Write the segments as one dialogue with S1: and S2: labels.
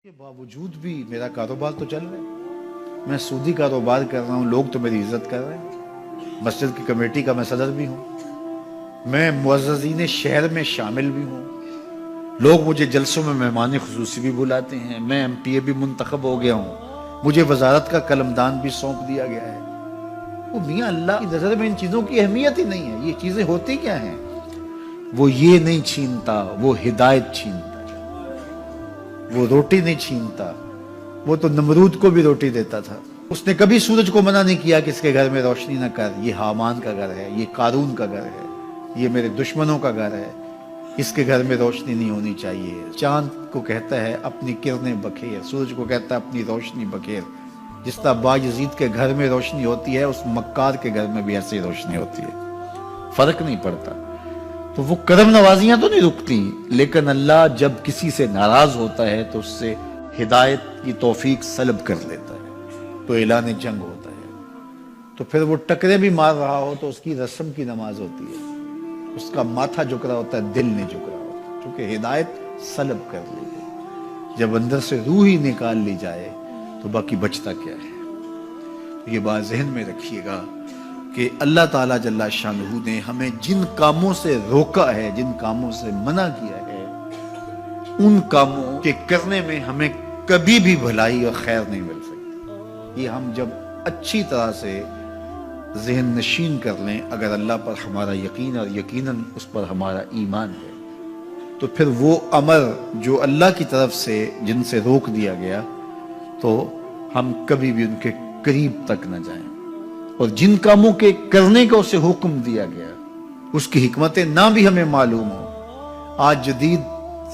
S1: کے باوجود بھی میرا کاروبار تو چل رہا ہے، میں سودی کاروبار کر رہا ہوں، لوگ تو میری عزت کر رہے ہیں، مسجد کی کمیٹی کا میں صدر بھی ہوں، میں معززین شہر میں شامل بھی ہوں، لوگ مجھے جلسوں میں مہمان خصوصی بھی بلاتے ہیں، میں ایم پی اے بھی منتخب ہو گیا ہوں، مجھے وزارت کا قلمدان بھی سونپ دیا گیا ہے۔ وہ میاں اللہ کی نظر میں ان چیزوں کی اہمیت ہی نہیں ہے، یہ چیزیں ہوتی کیا ہیں؟ وہ یہ نہیں چھینتا، وہ ہدایت چھینتا، وہ روٹی نہیں چھینتا، وہ تو نمرود کو بھی روٹی دیتا تھا۔ اس نے کبھی سورج کو منع نہیں کیا کہ اس کے گھر میں روشنی نہ کر، یہ حامان کا گھر ہے، یہ قارون کا گھر ہے، یہ میرے دشمنوں کا گھر ہے، اس کے گھر میں روشنی نہیں ہونی چاہیے۔ چاند کو کہتا ہے اپنی کرنیں بکھیر، سورج کو کہتا ہے اپنی روشنی بکھیر۔ جس طرح باجزید کے گھر میں روشنی ہوتی ہے، اس مکار کے گھر میں بھی ایسی روشنی ہوتی ہے، فرق نہیں پڑتا۔ تو وہ کرم نوازیاں تو نہیں رکتی، لیکن اللہ جب کسی سے ناراض ہوتا ہے تو اس سے ہدایت کی توفیق سلب کر لیتا ہے، تو اعلان جنگ ہوتا ہے۔ تو پھر وہ ٹکرے بھی مار رہا ہو تو اس کی رسم کی نماز ہوتی ہے، اس کا ماتھا جھک رہا ہوتا ہے، دل نہیں جھک رہا ہوتا، کیونکہ ہدایت سلب کر لی گئی۔ جب اندر سے روح ہی نکال لی جائے تو باقی بچتا کیا ہے؟ یہ بات ذہن میں رکھیے گا کہ اللہ تعالیٰ جل شانہ نے ہمیں جن کاموں سے روکا ہے، جن کاموں سے منع کیا ہے، ان کاموں کے کرنے میں ہمیں کبھی بھی بھلائی اور خیر نہیں مل سکتی۔ یہ ہم جب اچھی طرح سے ذہن نشین کر لیں، اگر اللہ پر ہمارا یقین اور یقیناً اس پر ہمارا ایمان ہے، تو پھر وہ امر جو اللہ کی طرف سے جن سے روک دیا گیا، تو ہم کبھی بھی ان کے قریب تک نہ جائیں، اور جن کاموں کے کرنے کا اسے حکم دیا گیا اس کی حکمتیں نہ بھی ہمیں معلوم ہو۔ آج جدید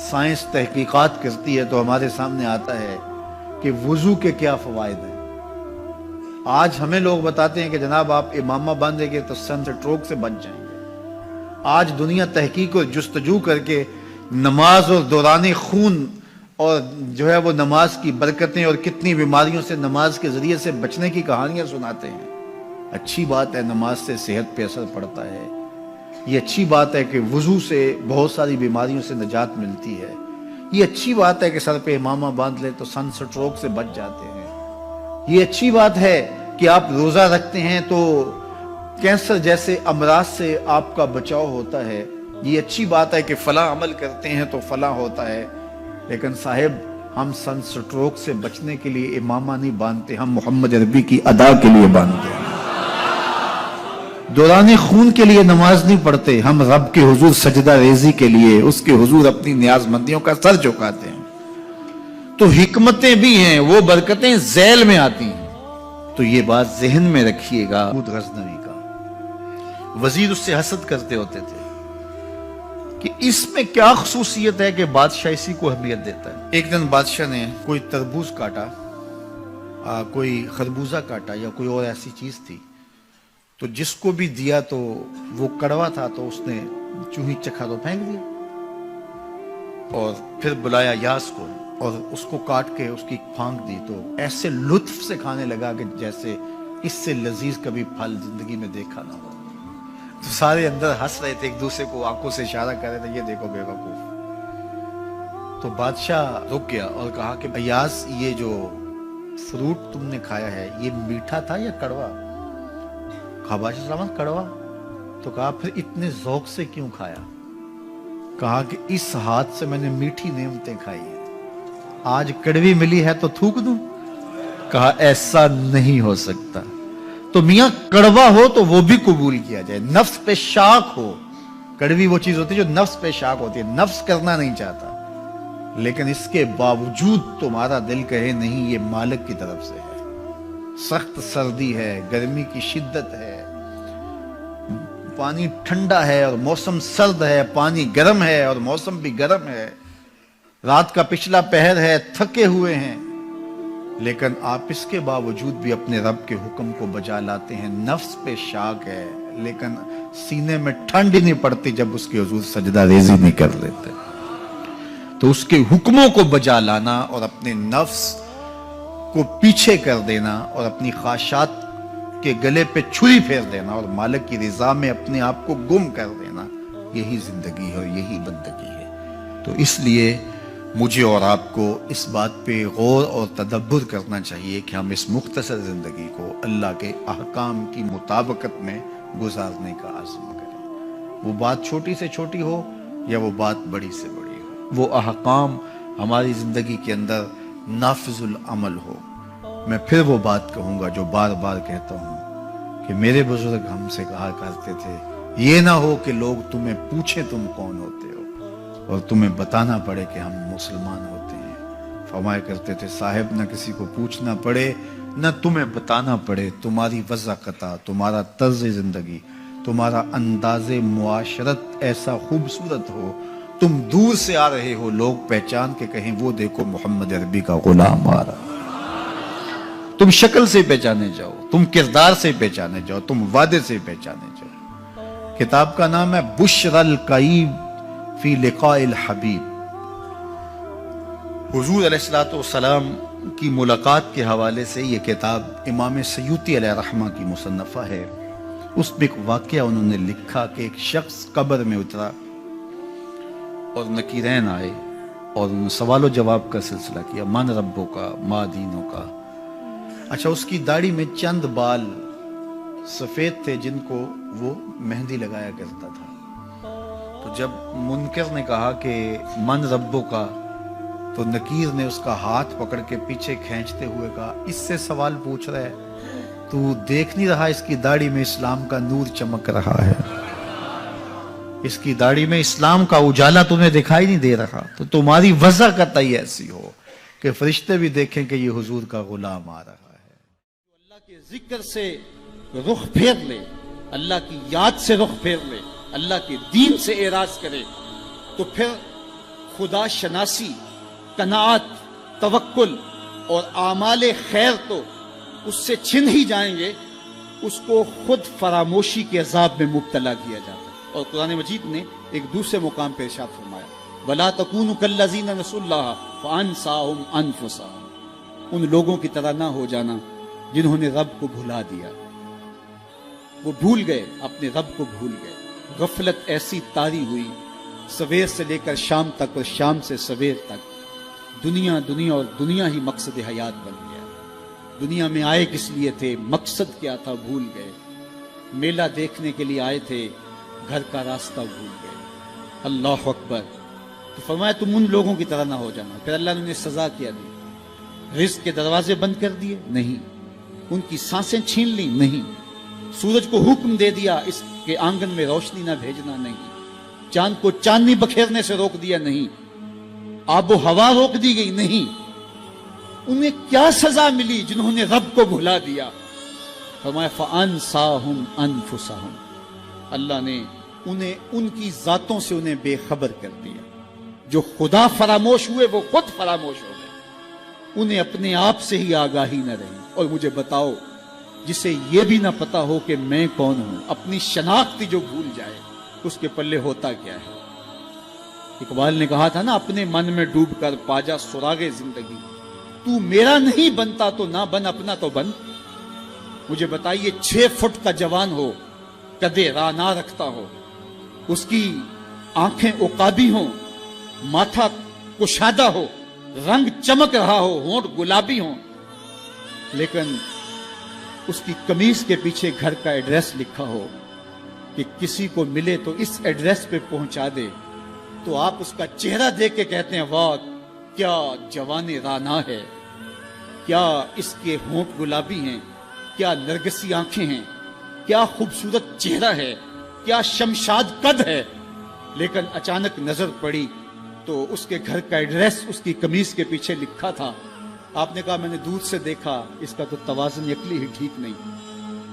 S1: سائنس تحقیقات کرتی ہے تو ہمارے سامنے آتا ہے کہ وضو کے کیا فوائد ہیں۔ آج ہمیں لوگ بتاتے ہیں کہ جناب آپ امامہ باندھیں گے تو سن سٹروک سے بچ جائیں گے۔ آج دنیا تحقیق اور جستجو کر کے نماز اور دوران خون اور جو ہے وہ نماز کی برکتیں اور کتنی بیماریوں سے نماز کے ذریعے سے بچنے کی کہانیاں سناتے ہیں۔ اچھی بات ہے، نماز سے صحت پہ اثر پڑتا ہے، یہ اچھی بات ہے کہ وضو سے بہت ساری بیماریوں سے نجات ملتی ہے، یہ اچھی بات ہے کہ سر پہ امامہ باندھ لے تو سن سٹروک سے بچ جاتے ہیں، یہ اچھی بات ہے کہ آپ روزہ رکھتے ہیں تو کینسر جیسے امراض سے آپ کا بچاؤ ہوتا ہے، یہ اچھی بات ہے کہ فلاں عمل کرتے ہیں تو فلاں ہوتا ہے۔ لیکن صاحب، ہم سن سٹروک سے بچنے کے لیے امامہ نہیں باندھتے، ہم محمد عربی کی ادا کے لیے باندھتے ہیں۔ دوران خون کے لیے نماز نہیں پڑھتے، ہم رب کے حضور سجدہ ریزی کے لیے اس کے حضور اپنی نیاز مندیوں کا سر جھکاتے ہیں۔ تو حکمتیں بھی ہیں، وہ برکتیں ذیل میں آتی ہیں۔ تو یہ بات ذہن میں رکھیے گا۔ غزنوی کا وزیر اس سے حسد کرتے ہوتے تھے کہ اس میں کیا خصوصیت ہے کہ بادشاہ اسی کو اہمیت دیتا ہے۔ ایک دن بادشاہ نے کوئی تربوز کاٹا، کوئی خربوزہ کاٹا یا کوئی اور ایسی چیز تھی، تو جس کو بھی دیا تو وہ کڑوا تھا، تو اس نے چوہی چکھا تو پھینک دیا، اور پھر بلایا یاس کو اور اس کو کاٹ کے اس کی پھانک دی، تو ایسے لطف سے کھانے لگا کہ جیسے اس سے لذیذ کبھی پھل زندگی میں دیکھا نہ ہو۔ تو سارے اندر ہنس رہے تھے، ایک دوسرے کو آنکھوں سے اشارہ کر رہے تھے، یہ دیکھو بے وقوف۔ تو بادشاہ رک گیا اور کہا کہ ایاز، یہ جو فروٹ تم نے کھایا ہے یہ میٹھا تھا یا کڑوا؟ کہا بادشاہ سلامت کڑوا۔ تو کہا پھر اتنے ذوق سے کیوں کھایا؟ کہا کہ اس ہاتھ سے میں نے میٹھی نعمتیں کھائی ہیں، آج کڑوی ملی ہے تو تھوک دوں؟ کہا ایسا نہیں ہو سکتا۔ تو میاں کڑوا ہو تو وہ بھی قبول کیا جائے، نفس پہ شاک ہو۔ کڑوی وہ چیز ہوتی ہے جو نفس پہ شاک ہوتی ہے، نفس کرنا نہیں چاہتا، لیکن اس کے باوجود تمہارا دل کہے نہیں، یہ مالک کی طرف سے ہے۔ سخت سردی ہے، گرمی کی شدت ہے، پانی ٹھنڈا ہے اور موسم سرد ہے، پانی گرم ہے اور موسم بھی گرم ہے، رات کا پچھلا پہر ہے، تھکے ہوئے ہیں، لیکن آپ اس کے باوجود بھی اپنے رب کے حکم کو بجا لاتے ہیں۔ نفس پہ شاک ہے، لیکن سینے میں ٹھنڈ ہی نہیں پڑتی جب اس کے حضور سجدہ ریزی نہیں کر لیتے۔ تو اس کے حکموں کو بجا لانا اور اپنے نفس کو پیچھے کر دینا اور اپنی خواہشات کے گلے پہ چھری پھیر دینا اور مالک کی رضا میں اپنے آپ کو گم کر دینا، یہی زندگی ہے اور یہی بندگی ہے۔ تو اس لیے مجھے اور آپ کو اس بات پہ غور اور تدبر کرنا چاہیے کہ ہم اس مختصر زندگی کو اللہ کے احکام کی مطابقت میں گزارنے کا عزم کریں، وہ بات چھوٹی سے چھوٹی ہو یا وہ بات بڑی سے بڑی ہو، وہ احکام ہماری زندگی کے اندر نافذ العمل ہو۔ میں پھر وہ بات کہوں گا جو بار بار کہتا ہوں کہ میرے بزرگ ہم سے کہا کرتے تھے، یہ نہ ہو کہ لوگ تمہیں پوچھیں تم کون ہوتے ہو اور تمہیں بتانا پڑے کہ ہم مسلمان ہوتے ہیں۔ فرمایا کرتے تھے صاحب نہ کسی کو پوچھنا پڑے نہ تمہیں بتانا پڑے، تمہاری وضاحت، تمہارا طرز زندگی، تمہارا انداز معاشرت ایسا خوبصورت ہو، تم دور سے آ رہے ہو لوگ پہچان کے کہیں وہ دیکھو محمد عربی کا غلام آ رہا۔ تم شکل سے پہچانے جاؤ، تم کردار سے پہچانے جاؤ، تم وعدے سے پہچانے جاؤ۔ کتاب کا نام ہے بشر القیب فی لقاء الحبیب۔ حضور علیہ السلام کی ملاقات کے حوالے سے یہ کتاب امام سیوطی علیہ رحمہ کی مصنفہ ہے۔ اس میں ایک واقعہ انہوں نے لکھا کہ ایک شخص قبر میں اترا اور نکیرین آئے اور انہوں نے سوال و جواب کا سلسلہ کیا، من ربوں کا، ما دینوں کا۔ اچھا، اس کی داڑھی میں چند بال سفید تھے جن کو وہ مہندی لگایا کرتا تھا۔ تو جب منکر نے کہا کہ من ربوں کا، تو نکیر نے اس کا ہاتھ پکڑ کے پیچھے کھینچتے ہوئے کہا اس سے سوال پوچھ رہا ہے، تو دیکھ نہیں رہا اس کی داڑھی میں اسلام کا نور چمک رہا ہے، اس کی داڑھی میں اسلام کا اجالا تمہیں دکھائی نہیں دے رہا؟ تو تمہاری وجہ قطعی ایسی ہو کہ فرشتے بھی دیکھیں کہ یہ حضور کا غلام آ رہا ہے۔
S2: اللہ کے ذکر سے رخ پھیر لے، اللہ کی یاد سے رخ پھیر لے، اللہ کے دین سے اعراض کرے، تو پھر خدا شناسی، قناعت، توکل اور اعمال خیر تو اس سے چھن ہی جائیں گے، اس کو خود فراموشی کے عذاب میں مبتلا کیا جاتا ہے۔ اور قرآن مجید نے ایک دوسرے مقام پہ ارشاد فرمایا وَلَا تَكُونُوا كَالَّذِينَ نَسُوا اللَّهَ فَأَنسَاهُمْ أَنفُسَهُمْ۔ ان لوگوں کی طرح نہ ہو جانا جنہوں نے رب کو بھلا دیا، وہ بھول گئے، اپنے رب کو بھول گئے۔ غفلت ایسی طاری ہوئی سویر سے لے کر شام تک اور شام سے سویر تک، دنیا اور دنیا ہی مقصد حیات بن گیا۔ دنیا میں آئے کس لیے تھے، مقصد کیا تھا، بھول گئے۔ میلہ دیکھنے کے لیے آئے تھے، گھر کا راستہ بھول گئے۔ اللہ اکبر۔ تو فرمایا تم ان لوگوں کی طرح نہ ہو جانا۔ پھر اللہ نے انہیں سزا کیا دی، رزق کے دروازے بند کر دیے؟ نہیں۔ ان کی سانسیں چھین لی؟ نہیں۔ سورج کو حکم دے دیا اس کے آنگن میں روشنی نہ بھیجنا؟ نہیں۔ چاند کو چاندنی بکھیرنے سے روک دیا؟ نہیں۔ آب و ہوا روک دی گئی؟ نہیں۔ انہیں کیا سزا ملی جنہوں نے رب کو بھلا دیا؟ فرمایا فَأَنسَاهُمْ أَنفُسَهُمْ۔ اللہ نے انہیں ان کی ذاتوں سے انہیں بے خبر کر دیا۔ جو خدا فراموش ہوئے وہ خود فراموش ہو گئے، انہیں اپنے آپ سے ہی آگاہی نہ رہی۔ اور مجھے بتاؤ، جسے یہ بھی نہ پتا ہو کہ میں کون ہوں، اپنی شناخت جو بھول جائے، اس کے پلے ہوتا کیا ہے؟ اقبال نے کہا تھا نا، اپنے من میں ڈوب کر پاجا سراغے زندگی، تو میرا نہیں بنتا تو نہ بن، اپنا تو بن۔ مجھے بتائیے 6 فٹ کا جوان ہو، قدے راہ نہ رکھتا ہو، اس کی آنکھیں عقابی ہوں، ماتھا کشادہ ہو، رنگ چمک رہا ہو، ہونٹ گلابی ہوں، لیکن اس کی قمیض کے پیچھے گھر کا ایڈریس لکھا ہو کہ کسی کو ملے تو اس ایڈریس پہ پہنچا دے، تو آپ اس کا چہرہ دیکھ کے کہتے ہیں واہ کیا جوان رانا ہے، کیا اس کے ہونٹ گلابی ہیں، کیا نرگسی آنکھیں ہیں، کیا خوبصورت چہرہ ہے، کیا شمشاد قد ہے۔ لیکن اچانک نظر پڑی تو اس کے گھر کا ایڈریس اس کی قمیض کے پیچھے لکھا تھا۔ آپ نے کہا میں نے دور سے دیکھا، اس کا تو توازن عقلی ہی ٹھیک نہیں،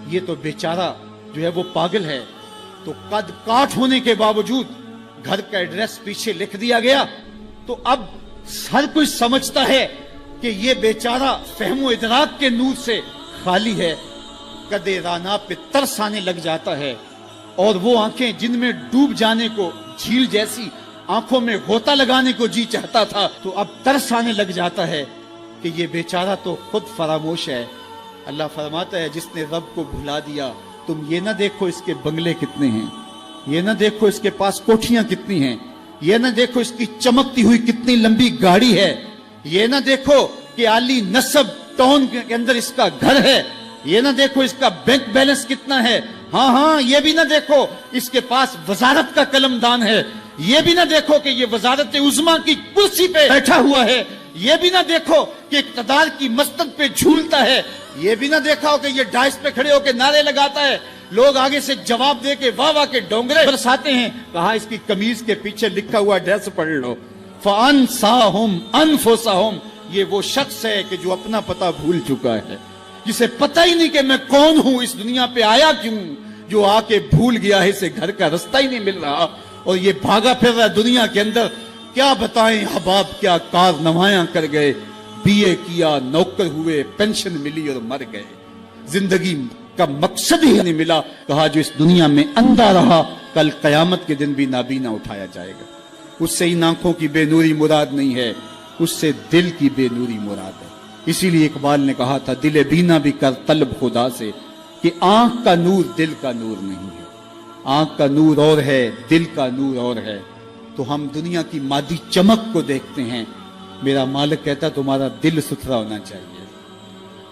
S2: یہ تو بیچارہ جو ہے وہ پاگل ہے۔ تو قد کاٹ ہونے کے باوجود گھر کا ایڈریس پیچھے لکھ دیا گیا، تو اب ہر کوئی سمجھتا ہے کہ یہ بیچارہ فہم و ادراک کے نور سے خالی ہے۔ قدے رانا پہ ترس آنے لگ جاتا ہے، اور وہ آنکھیں جن میں ڈوب جانے کو، جھیل جیسی آنکھوں میں غوطہ لگانے کو جی چاہتا تھا، تو اب ترس آنے لگ جاتا ہے کہ یہ بیچارہ تو خود فراموش ہے۔ اللہ فرماتا ہے جس نے رب کو بھلا دیا، تم یہ نہ دیکھو اس کے بنگلے کتنے ہیں، یہ نہ دیکھو اس کے پاس کوٹھیاں کتنی ہیں، یہ نہ دیکھو اس کی چمکتی ہوئی کتنی لمبی گاڑی ہے، یہ نہ دیکھو کہ عالی نسب ٹاؤن کے اندر اس کا گھر ہے، یہ نہ دیکھو اس کا بینک بیلنس کتنا ہے، ہاں یہ بھی نہ دیکھو اس کے پاس وزارت کا قلم دان ہے، یہ بھی نہ دیکھو کہ یہ وزارت عظمیٰ کی کرسی پہ بیٹھا ہوا ہے، یہ بھی نہ دیکھو کہ اقتدار کی مسند پہ جھولتا ہے، یہ بھی نہ دیکھا ہو کہ یہ ڈائس پہ کھڑے ہو کے نعرے لگاتا ہے، لوگ آگے سے جواب دے کے واہ واہ کے ڈونگرے برساتے ہیں۔ کہا اس کی قمیض کے پیچھے لکھا ہوا ایڈریس پڑھ لو، فَأَنْسَاهُمْ أَنفُسَهُمْ، یہ وہ شخص ہے کہ جو اپنا پتہ بھول چکا ہے، جسے پتہ ہی نہیں کہ میں کون ہوں، اس دنیا پہ آیا کیوں، جو آ کے بھول گیا ہے اسے گھر کا رستہ ہی نہیں مل رہا، اور یہ بھاگا پھر رہا ہے دنیا کے اندر۔ کیا بتائیں احباب، کیا کارنامائیاں کر گئے، بی اے کیا، نوکر ہوئے، پینشن ملی اور مر گئے، زندگی کا مقصد ہی نہیں ملا۔ کہا جو اس دنیا میں اندھا رہا کل قیامت کے دن بھی نابینا اٹھایا جائے گا۔ اس سے ان آنکھوں کی بے نوری مراد نہیں ہے، اس سے دل کی بے نوری مراد ہے۔ اسی لیے اقبال نے کہا تھا دل بینا بھی کر طلب خدا سے، کہ آنکھ کا نور دل کا نور نہیں ہے، آنکھ کا نور اور ہے، دل کا نور اور ہے۔ تو ہم دنیا کی مادی چمک کو دیکھتے ہیں، میرا مالک کہتا تمہارا دل ستھرا ہونا چاہیے،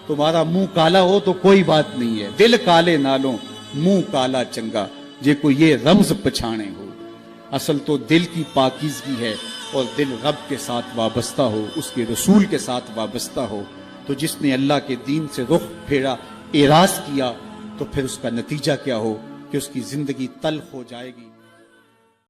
S2: تمہارا منہ کالا ہو تو کوئی بات نہیں ہے، دل کالے نالوں منہ کالا چنگا، جے کو یہ رمز پچھانے ہو۔ اصل تو دل کی پاکیزگی ہے، اور دل رب کے ساتھ وابستہ ہو، اس کے رسول کے ساتھ وابستہ ہو۔ تو جس نے اللہ کے دین سے رخ پھیرا، اعراض کیا، تو پھر اس کا نتیجہ کیا ہو کہ اس کی زندگی تلخ ہو جائے گی۔